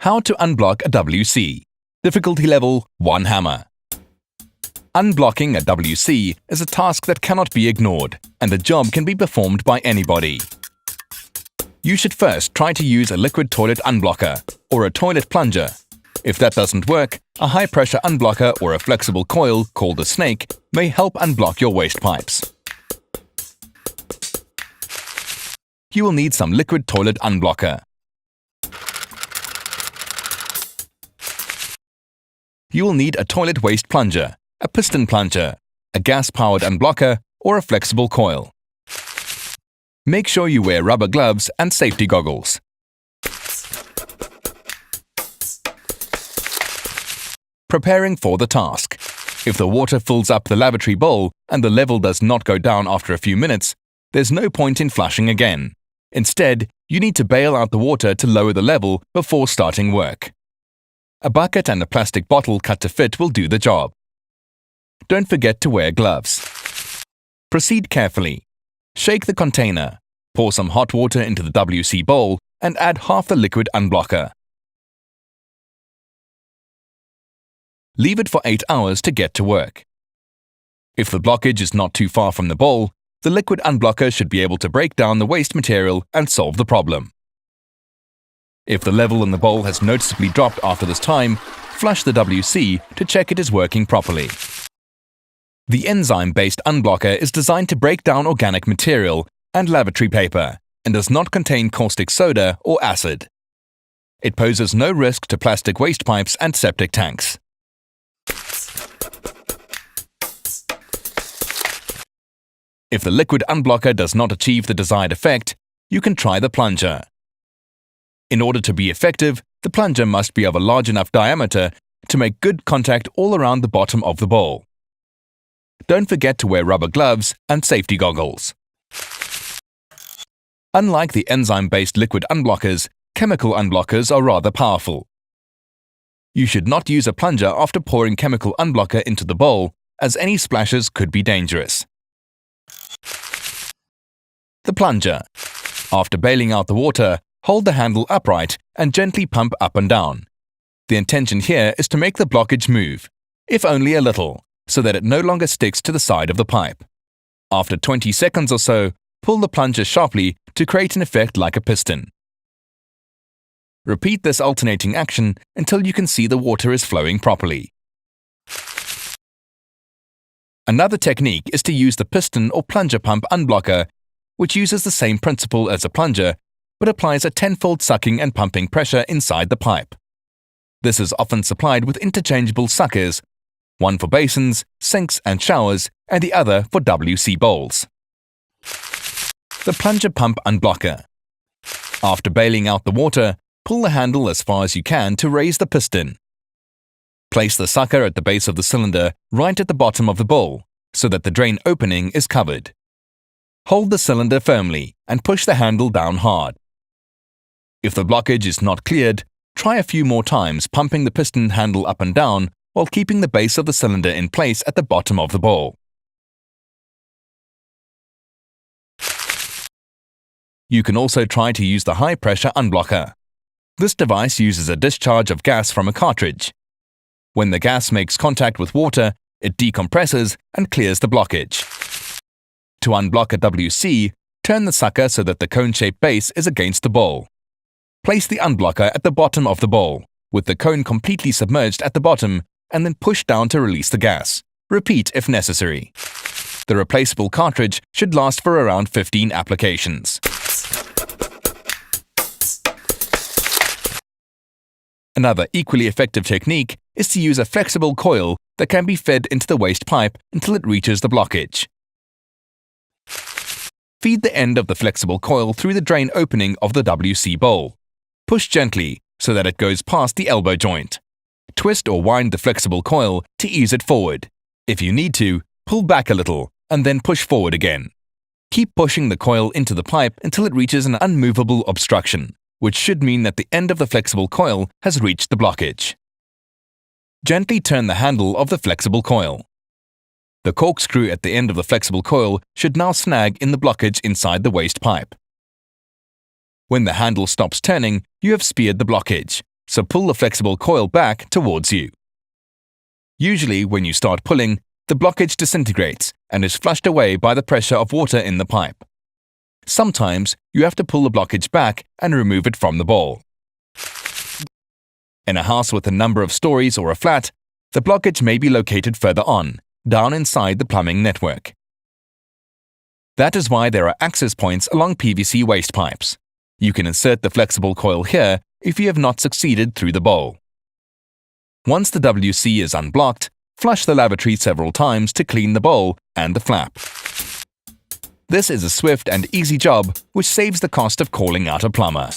How to unblock a WC. Difficulty level 1 hammer. Unblocking a WC is a task that cannot be ignored, and the job can be performed by anybody. You should first try to use a liquid toilet unblocker or a toilet plunger. If that doesn't work, a high-pressure unblocker or a flexible coil called a snake may help unblock your waste pipes. You will need some liquid toilet unblocker. You will need a toilet waste plunger, a piston plunger, a gas-powered unblocker, or a flexible coil. Make sure you wear rubber gloves and safety goggles. Preparing for the task. If the water fills up the lavatory bowl and the level does not go down after a few minutes, there's no point in flushing again. Instead, you need to bail out the water to lower the level before starting work. A bucket and a plastic bottle cut to fit will do the job. Don't forget to wear gloves. Proceed carefully. Shake the container, pour some hot water into the WC bowl, and add half the liquid unblocker. Leave it for 8 hours to get to work. If the blockage is not too far from the bowl, the liquid unblocker should be able to break down the waste material and solve the problem. If the level in the bowl has noticeably dropped after this time, flush the WC to check it is working properly. The enzyme-based unblocker is designed to break down organic material and lavatory paper and does not contain caustic soda or acid. It poses no risk to plastic waste pipes and septic tanks. If the liquid unblocker does not achieve the desired effect, you can try the plunger. In order to be effective, the plunger must be of a large enough diameter to make good contact all around the bottom of the bowl. Don't forget to wear rubber gloves and safety goggles. Unlike the enzyme-based liquid unblockers, chemical unblockers are rather powerful. You should not use a plunger after pouring chemical unblocker into the bowl, as any splashes could be dangerous. The plunger. After bailing out the water, hold the handle upright and gently pump up and down. The intention here is to make the blockage move, if only a little, so that it no longer sticks to the side of the pipe. After 20 seconds or so, pull the plunger sharply to create an effect like a piston. Repeat this alternating action until you can see the water is flowing properly. Another technique is to use the piston or plunger pump unblocker, which uses the same principle as a plunger, but applies a tenfold sucking and pumping pressure inside the pipe. This is often supplied with interchangeable suckers, one for basins, sinks and showers, and the other for WC bowls. The plunger pump unblocker. After bailing out the water, pull the handle as far as you can to raise the piston. Place the sucker at the base of the cylinder right at the bottom of the bowl, so that the drain opening is covered. Hold the cylinder firmly and push the handle down hard. If the blockage is not cleared, try a few more times pumping the piston handle up and down while keeping the base of the cylinder in place at the bottom of the bowl. You can also try to use the high-pressure unblocker. This device uses a discharge of gas from a cartridge. When the gas makes contact with water, it decompresses and clears the blockage. To unblock a WC, turn the sucker so that the cone-shaped base is against the bowl. Place the unblocker at the bottom of the bowl, with the cone completely submerged at the bottom, and then push down to release the gas. Repeat if necessary. The replaceable cartridge should last for around 15 applications. Another equally effective technique is to use a flexible coil that can be fed into the waste pipe until it reaches the blockage. Feed the end of the flexible coil through the drain opening of the WC bowl. Push gently so that it goes past the elbow joint. Twist or wind the flexible coil to ease it forward. If you need to, pull back a little and then push forward again. Keep pushing the coil into the pipe until it reaches an unmovable obstruction, which should mean that the end of the flexible coil has reached the blockage. Gently turn the handle of the flexible coil. The corkscrew at the end of the flexible coil should now snag in the blockage inside the waste pipe. When the handle stops turning, you have speared the blockage, so pull the flexible coil back towards you. Usually, when you start pulling, the blockage disintegrates and is flushed away by the pressure of water in the pipe. Sometimes, you have to pull the blockage back and remove it from the bowl. In a house with a number of stories or a flat, the blockage may be located further on, down inside the plumbing network. That is why there are access points along PVC waste pipes. You can insert the flexible coil here if you have not succeeded through the bowl. Once the WC is unblocked, flush the lavatory several times to clean the bowl and the flap. This is a swift and easy job which saves the cost of calling out a plumber.